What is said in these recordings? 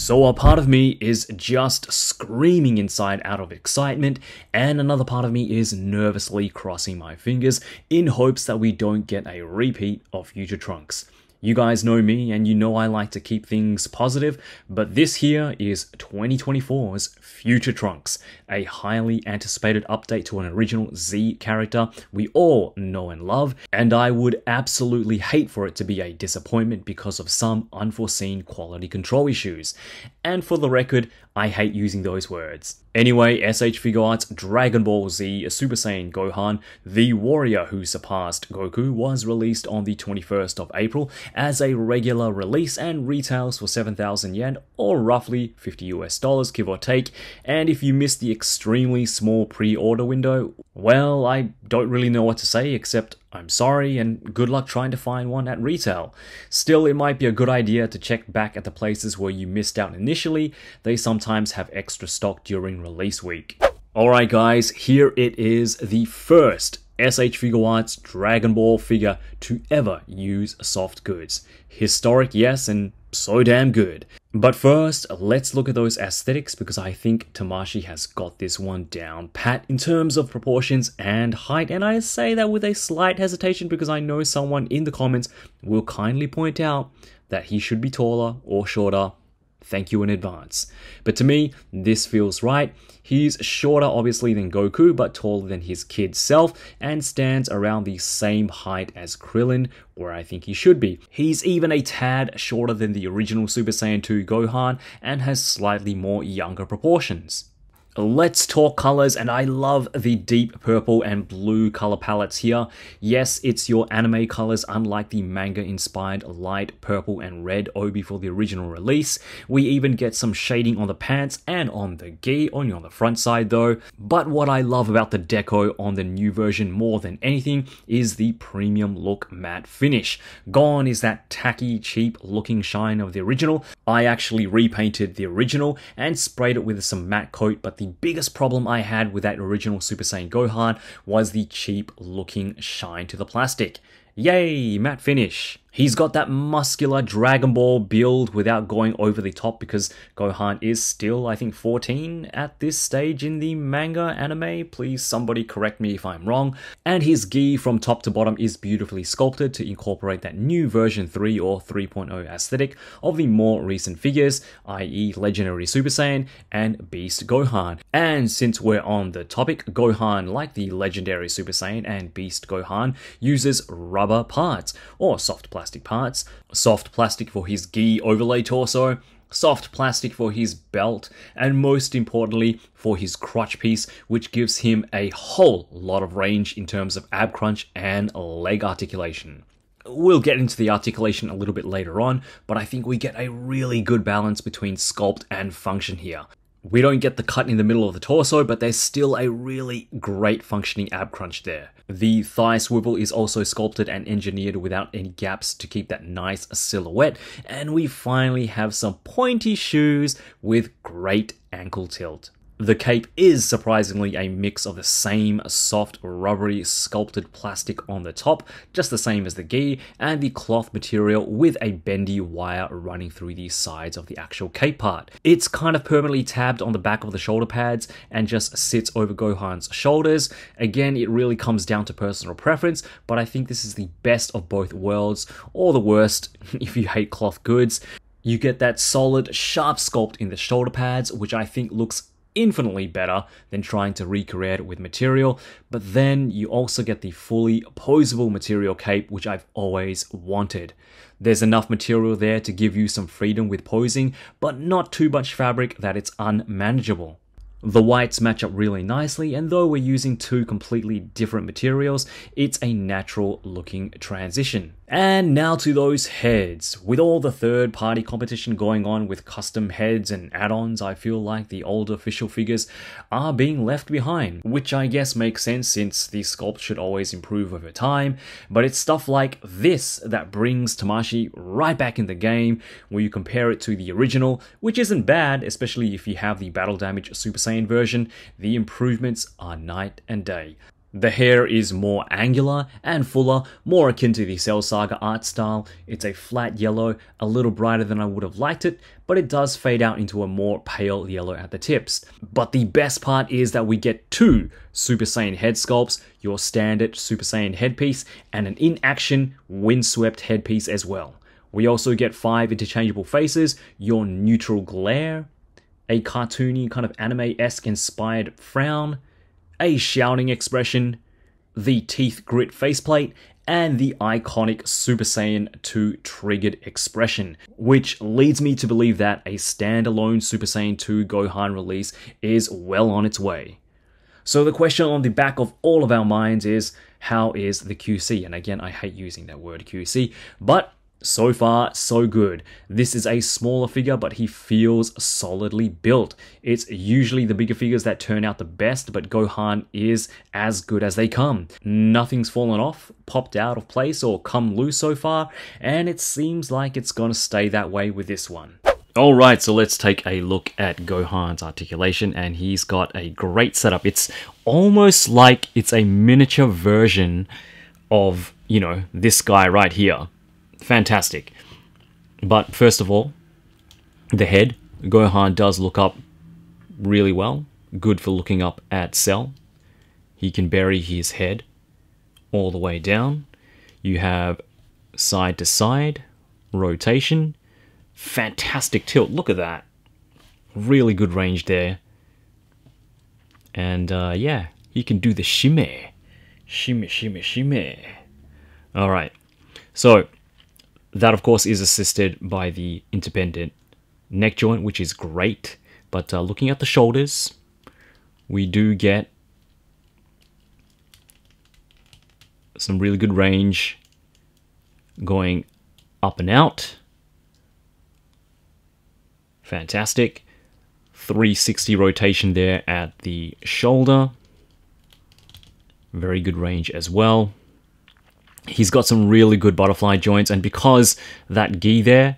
So a part of me is just screaming inside out of excitement, and another part of me is nervously crossing my fingers in hopes that we don't get a repeat of Future Trunks. You guys know me and you know I like to keep things positive, but this here is 2024's Future Trunks, a highly anticipated update to an original Z character we all know and love, and I would absolutely hate for it to be a disappointment because of some unforeseen quality control issues. And for the record, I hate using those words. Anyway, S.H.Figuarts' Dragon Ball Z Super Saiyan Gohan, the warrior who surpassed Goku, was released on the 21st of April as a regular release and retails for 7,000 yen or roughly $50 US, give or take. And if you missed the extremely small pre-order window, well, I don't really know what to say except I'm sorry and good luck trying to find one at retail. Still, it might be a good idea to check back at the places where you missed out initially. They sometimes have extra stock during release week. Alright guys, here it is, the first S.H.Figuarts Dragon Ball figure to ever use soft goods. Historic, yes, and so damn good. But first, let's look at those aesthetics because I think Tamashii has got this one down pat in terms of proportions and height, and I say that with a slight hesitation because I know someone in the comments will kindly point out that he should be taller or shorter. Thank you in advance. But to me, this feels right. He's shorter obviously than Goku, but taller than his kid self, and stands around the same height as Krillin, where I think he should be. He's even a tad shorter than the original Super Saiyan 2 Gohan, and has slightly more younger proportions. Let's talk colors, and I love the deep purple and blue color palettes here. Yes, it's your anime colors, unlike the manga-inspired light purple and red obi for the original release. We even get some shading on the pants and on the gi, only on the front side though. But what I love about the deco on the new version more than anything is the premium look matte finish. Gone is that tacky, cheap looking shine of the original. I actually repainted the original and sprayed it with some matte coat, but the biggest problem I had with that original Super Saiyan Gohan was the cheap looking shine to the plastic. Yay, matte finish. He's got that muscular Dragon Ball build without going over the top because Gohan is still, I think, 14 at this stage in the manga anime. Please somebody correct me if I'm wrong. And his gi from top to bottom is beautifully sculpted to incorporate that new version 3 or 3.0 aesthetic of the more recent figures, i.e. Legendary Super Saiyan and Beast Gohan. And since we're on the topic, Gohan, like the Legendary Super Saiyan and Beast Gohan, uses rubber parts or soft plastic parts. Soft plastic for his gi overlay torso, soft plastic for his belt, and most importantly for his crotch piece, which gives him a whole lot of range in terms of ab crunch and leg articulation. We'll get into the articulation a little bit later on, but I think we get a really good balance between sculpt and function here. We don't get the cut in the middle of the torso, but there's still a really great functioning ab crunch there. The thigh swivel is also sculpted and engineered without any gaps to keep that nice silhouette, and we finally have some pointy shoes with great ankle tilt. The cape is surprisingly a mix of the same soft, rubbery, sculpted plastic on the top, just the same as the gi, and the cloth material with a bendy wire running through the sides of the actual cape part. It's kind of permanently tabbed on the back of the shoulder pads and just sits over Gohan's shoulders. Again, it really comes down to personal preference, but I think this is the best of both worlds, or the worst if you hate cloth goods. You get that solid, sharp sculpt in the shoulder pads, which I think looks infinitely better than trying to recreate it with material, but then you also get the fully posable material cape, which I've always wanted. There's enough material there to give you some freedom with posing, but not too much fabric that it's unmanageable. The whites match up really nicely, and though we're using two completely different materials, it's a natural looking transition. And now to those heads. With all the third-party competition going on with custom heads and add-ons, I feel like the older official figures are being left behind, which I guess makes sense since the sculpt should always improve over time, but it's stuff like this that brings Tamashii right back in the game, where you compare it to the original, which isn't bad, especially if you have the Battle Damage Super Saiyan version. The improvements are night and day. The hair is more angular and fuller, more akin to the Cell Saga art style. It's a flat yellow, a little brighter than I would have liked it, but it does fade out into a more pale yellow at the tips. But the best part is that we get two Super Saiyan head sculpts, your standard Super Saiyan headpiece, and an in-action, windswept headpiece as well. We also get 5 interchangeable faces, your neutral glare, a cartoony kind of anime-esque inspired frown, a shouting expression, the teeth grit faceplate, and the iconic Super Saiyan 2 triggered expression, which leads me to believe that a standalone Super Saiyan 2 Gohan release is well on its way. So the question on the back of all of our minds is, how is the QC? And again, I hate using that word QC, but so far, so good. This is a smaller figure, but he feels solidly built. It's usually the bigger figures that turn out the best, but Gohan is as good as they come. Nothing's fallen off, popped out of place, or come loose so far, and it seems like it's gonna stay that way with this one. Alright, so let's take a look at Gohan's articulation, and he's got a great setup. It's almost like it's a miniature version of, you know, this guy right here. Fantastic. But first of all, the head. Gohan does look up really well. Good for looking up at Cell. He can bury his head all the way down. You have side to side rotation. Fantastic tilt. Look at that. Really good range there. And yeah, he can do the shimmy. Shimmy, shimmy, shimmy. Alright. So that, of course, is assisted by the independent neck joint, which is great. But looking at the shoulders, we do get some really good range going up and out. Fantastic. 360 rotation there at the shoulder. Very good range as well. He's got some really good butterfly joints, and because that gi there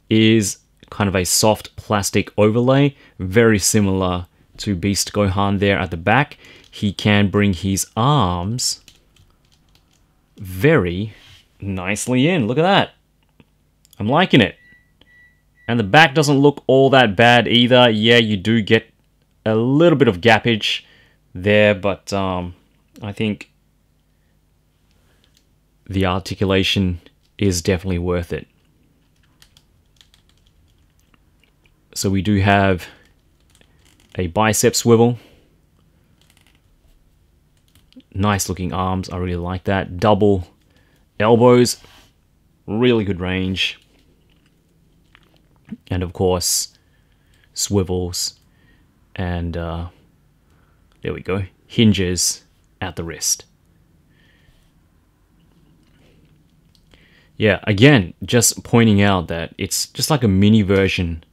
is kind of a soft plastic overlay, very similar to Beast Gohan there at the back, he can bring his arms very nicely in. Look at that. I'm liking it. And the back doesn't look all that bad either. Yeah, you do get a little bit of gappage there, but I think the articulation is definitely worth it. So we do have a bicep swivel. Nice looking arms, I really like that. Double elbows, really good range. And of course, swivels and there we go, hinges at the wrist. Yeah, again, just pointing out that it's just like a mini version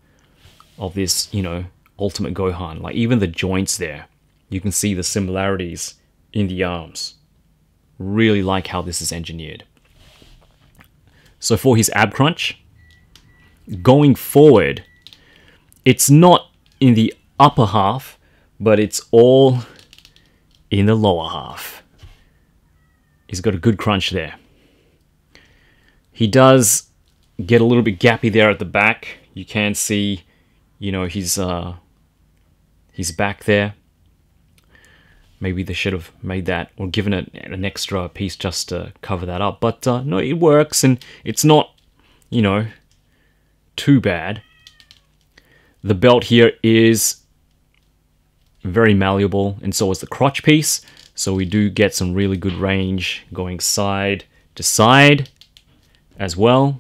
of this, you know, Ultimate Gohan. Like even the joints there, you can see the similarities in the arms. Really like how this is engineered. So for his ab crunch, going forward, it's not in the upper half, but it's all in the lower half. He's got a good crunch there. He does get a little bit gappy there at the back. You can see, you know, his back there. Maybe they should have made that or given it an extra piece just to cover that up. But no, it works, and it's not, you know, too bad. The belt here is very malleable, and so is the crotch piece. So we do get some really good range going side to side as well.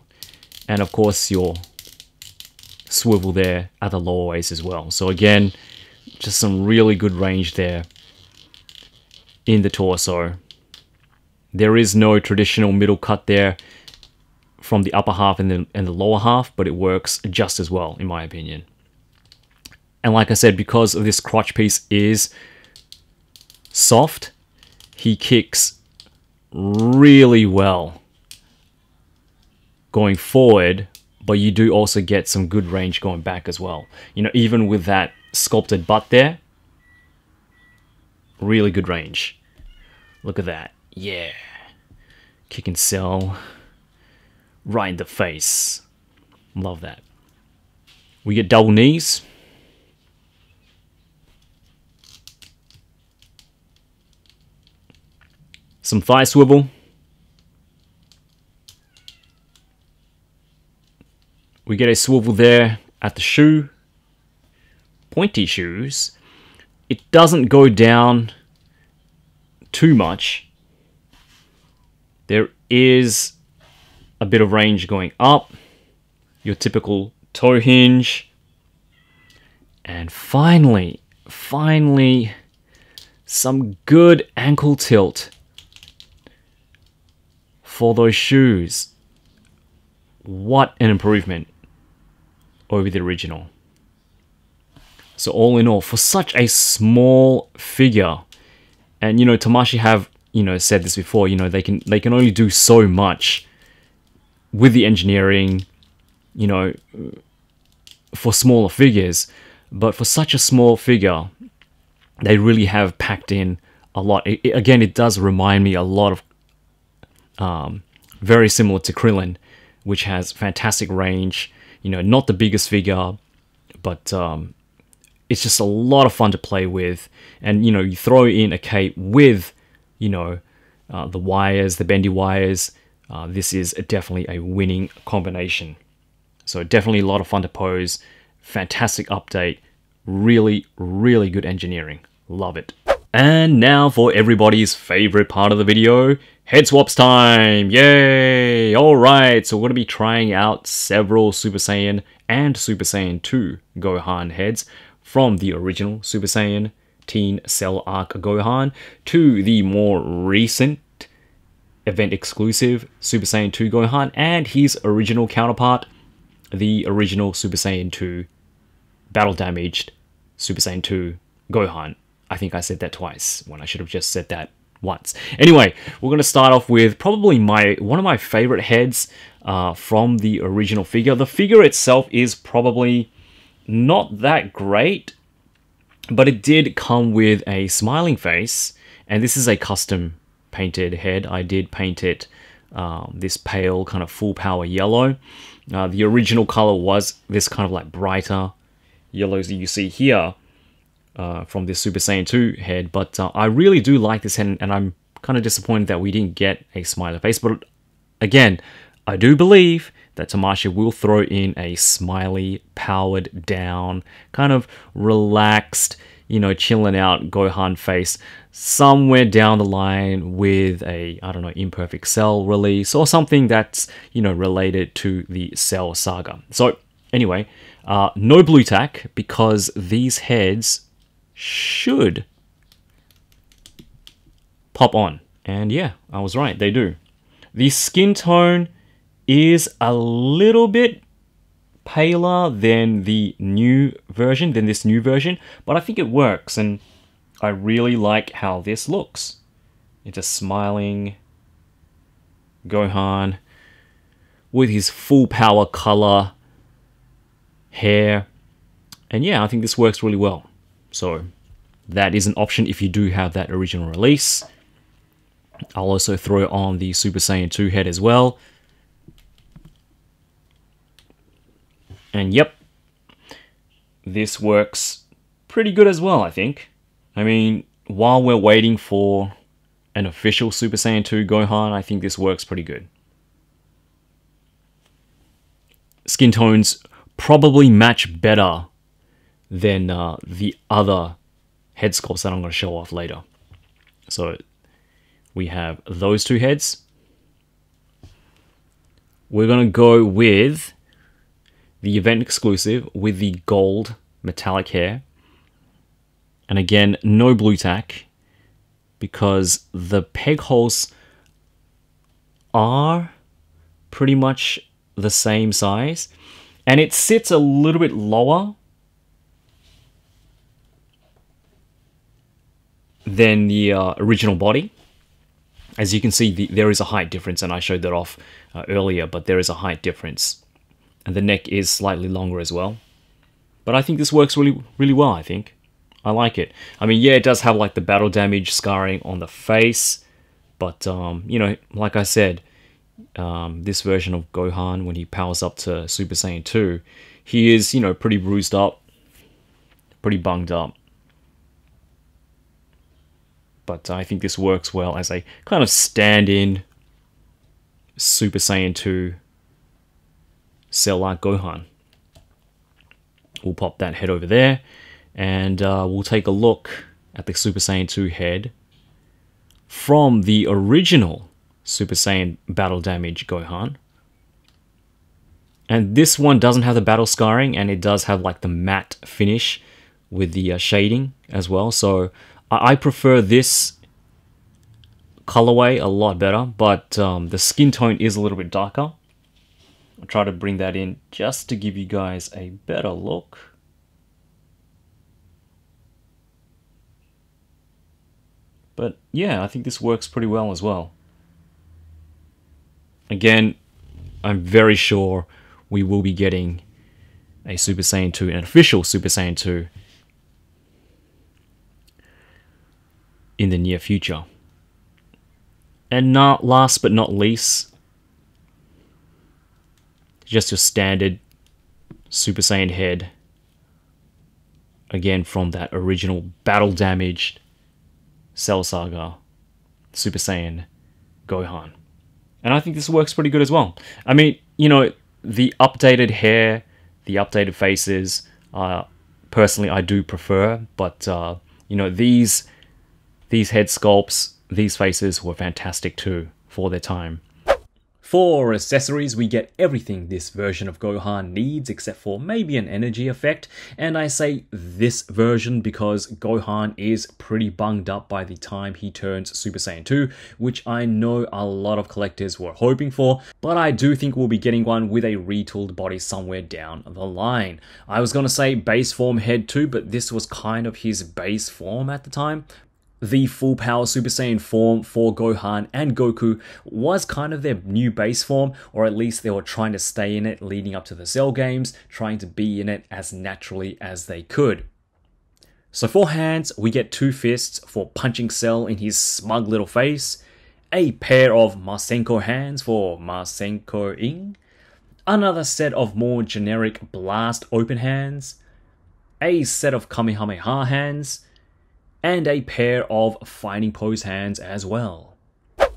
And of course your swivel there at the lower waist as well. So again, just some really good range there in the torso. There is no traditional middle cut there from the upper half and the lower half, but it works just as well in my opinion. And like I said, because this crotch piece is soft, he kicks really well going forward, but you do also get some good range going back as well. You know, even with that sculpted butt there, really good range. Look at that. Yeah. Kicking Cell right in the face. Love that. We get double knees. Some thigh swivel. We get a swivel there at the shoe. Pointy shoes. It doesn't go down too much. There is a bit of range going up. Your typical toe hinge. And finally, some good ankle tilt for those shoes. What an improvement over the original. So all in all, for such a small figure, and you know, Tamashii have, you know, said this before, you know, they can only do so much with the engineering, you know, for smaller figures, but for such a small figure, they really have packed in a lot. Again, it does remind me a lot of very similar to Krillin, which has fantastic range. You know, not the biggest figure, but it's just a lot of fun to play with. And, you know, you throw in a cape with, you know, the wires, the bendy wires. This is definitely a winning combination. So definitely a lot of fun to pose. Fantastic update. Really, really good engineering. Love it. And now for everybody's favorite part of the video, head swaps time! Yay! Alright, so we're going to be trying out several Super Saiyan and Super Saiyan 2 Gohan heads from the original Super Saiyan Teen Cell Arc Gohan to the more recent event exclusive Super Saiyan 2 Gohan and his original counterpart, the original Super Saiyan 2 battle damaged Super Saiyan 2 Gohan. I think I said that twice when I should have just said that once. Anyway, we're going to start off with probably one of my favorite heads from the original figure. The figure itself is probably not that great, but it did come with a smiling face, and this is a custom painted head. I did paint it this pale kind of full power yellow. The original color was this kind of like brighter yellows that you see here from this Super Saiyan 2 head, but I really do like this head, and I'm kind of disappointed that we didn't get a smiley face. But again, I do believe that Tamashii will throw in a smiley, powered down, kind of relaxed, you know, chilling out Gohan face somewhere down the line with a, I don't know, Imperfect Cell release or something that's, you know, related to the Cell saga. So anyway, no blue tack because these heads should pop on. And yeah, I was right, they do. The skin tone is a little bit paler than the new version, but I think it works, and I really like how this looks. It's a smiling Gohan with his full power color hair, and yeah, I think this works really well. So that is an option if you do have that original release. I'll also throw on the Super Saiyan 2 head as well. And yep, this works pretty good as well, I think. I mean, while we're waiting for an official Super Saiyan 2 Gohan, I think this works pretty good. Skin tones probably match better than the other head sculpts that I'm going to show off later. So we have those two heads. We're going to go with the event exclusive with the gold metallic hair. And again, no blue tack because the peg holes are pretty much the same size. And it sits a little bit lower than the original body. As you can see, there is a height difference, and I showed that off earlier, but there is a height difference. And the neck is slightly longer as well. But I think this works really, really well, I think. I like it. I mean, yeah, it does have like the battle damage scarring on the face, But, you know, like I said, this version of Gohan, when he powers up to Super Saiyan 2, he is, you know, pretty bruised up, pretty bunged up. But I think this works well as a kind of stand-in Super Saiyan 2 Cell-like Gohan. We'll pop that head over there, and we'll take a look at the Super Saiyan 2 head from the original Super Saiyan Battle Damage Gohan. And this one doesn't have the battle scarring, and it does have like the matte finish with the shading as well. So I prefer this colorway a lot better, but the skin tone is a little bit darker. I'll try to bring that in just to give you guys a better look. But yeah, I think this works pretty well as well. Again, I'm very sure we will be getting a Super Saiyan 2, an official Super Saiyan 2 in the near future. And not last but not least, just your standard Super Saiyan head. Again, from that original battle damaged Cell Saga Super Saiyan Gohan. And I think this works pretty good as well. I mean, you know, the updated hair, the updated faces, personally I do prefer, but you know, these head sculpts, these faces were fantastic too for their time. For accessories, we get everything this version of Gohan needs except for maybe an energy effect, and I say this version because Gohan is pretty bunged up by the time he turns Super Saiyan 2, which I know a lot of collectors were hoping for, but I do think we'll be getting one with a retooled body somewhere down the line. I was gonna say base form head too, but this was kind of his base form at the time. The full power Super Saiyan form for Gohan and Goku was kind of their new base form, or at least they were trying to stay in it leading up to the Cell games, trying to be in it as naturally as they could. So for hands, we get 2 fists for punching Cell in his smug little face, a pair of Masenko hands for Masenko-ing, another set of more generic blast open hands, a set of Kamehameha hands, and a pair of fighting pose hands as well.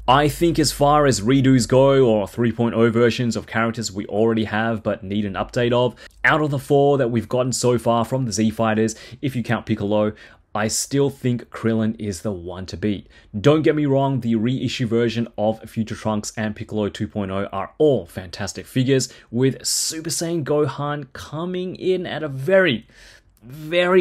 I think as far as redos go, or 3.0 versions of characters we already have but need an update of, out of the 4 that we've gotten so far from the Z Fighters, if you count Piccolo, I still think Krillin is the one to beat. Don't get me wrong, the reissue version of Future Trunks and Piccolo 2.0 are all fantastic figures, with Super Saiyan Gohan coming in at a very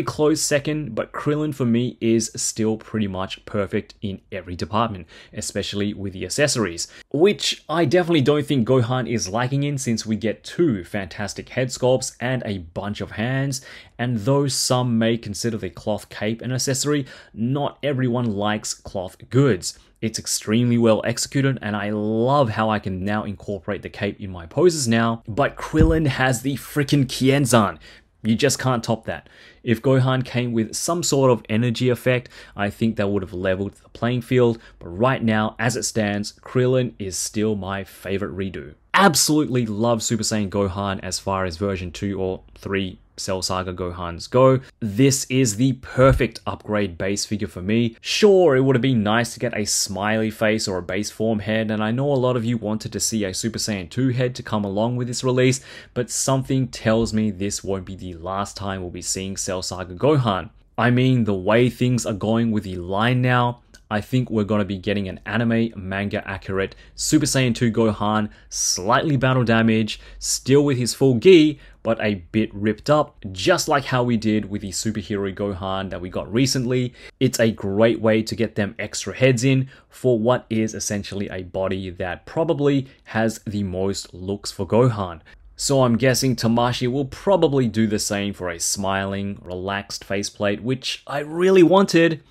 close second, but Krillin for me is still pretty much perfect in every department, especially with the accessories, which I definitely don't think Gohan is lacking in, since we get 2 fantastic head sculpts and a bunch of hands, and though some may consider the cloth cape an accessory, not everyone likes cloth goods. It's extremely well executed, and I love how I can now incorporate the cape in my poses now, but Krillin has the freaking Kienzan. You just can't top that. If Gohan came with some sort of energy effect, I think that would have leveled the playing field, but right now, as it stands, Krillin is still my favorite redo. Absolutely love Super Saiyan Gohan as far as version 2 or 3 Cell Saga Gohans go. This is the perfect upgrade base figure for me. Sure, it would have been nice to get a smiley face or a base form head, and I know a lot of you wanted to see a Super Saiyan 2 head to come along with this release, but something tells me this won't be the last time we'll be seeing Cell Saga Gohan. I mean, the way things are going with the line now, I think we're going to be getting an anime manga accurate Super Saiyan 2 Gohan, slightly battle damage, still with his full gi, but a bit ripped up, just like how we did with the superhero Gohan that we got recently. It's a great way to get them extra heads in for what is essentially a body that probably has the most looks for Gohan. So I'm guessing Tamashii will probably do the same for a smiling, relaxed faceplate, which I really wanted,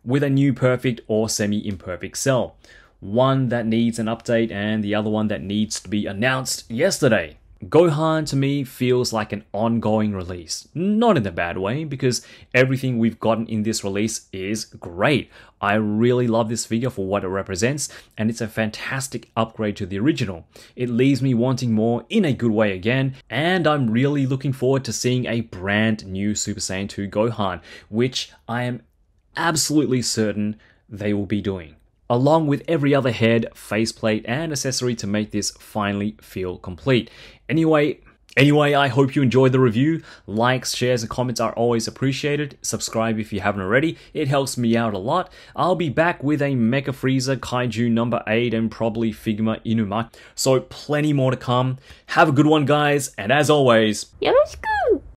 with a new perfect or semi-imperfect Cell. One that needs an update and the other one that needs to be announced yesterday. Gohan to me feels like an ongoing release. Not in a bad way, because everything we've gotten in this release is great. I really love this figure for what it represents, and it's a fantastic upgrade to the original. It leaves me wanting more in a good way again, and I'm really looking forward to seeing a brand new Super Saiyan 2 Gohan, which I am absolutely certain they will be doing, along with every other head, faceplate, and accessory to make this finally feel complete. Anyway, I hope you enjoyed the review. Likes, shares, and comments are always appreciated. Subscribe if you haven't already. It helps me out a lot. I'll be back with a Mecha Frieza Kaiju number 8 and probably Figma Inuma. So plenty more to come. Have a good one, guys, and as always, よろしく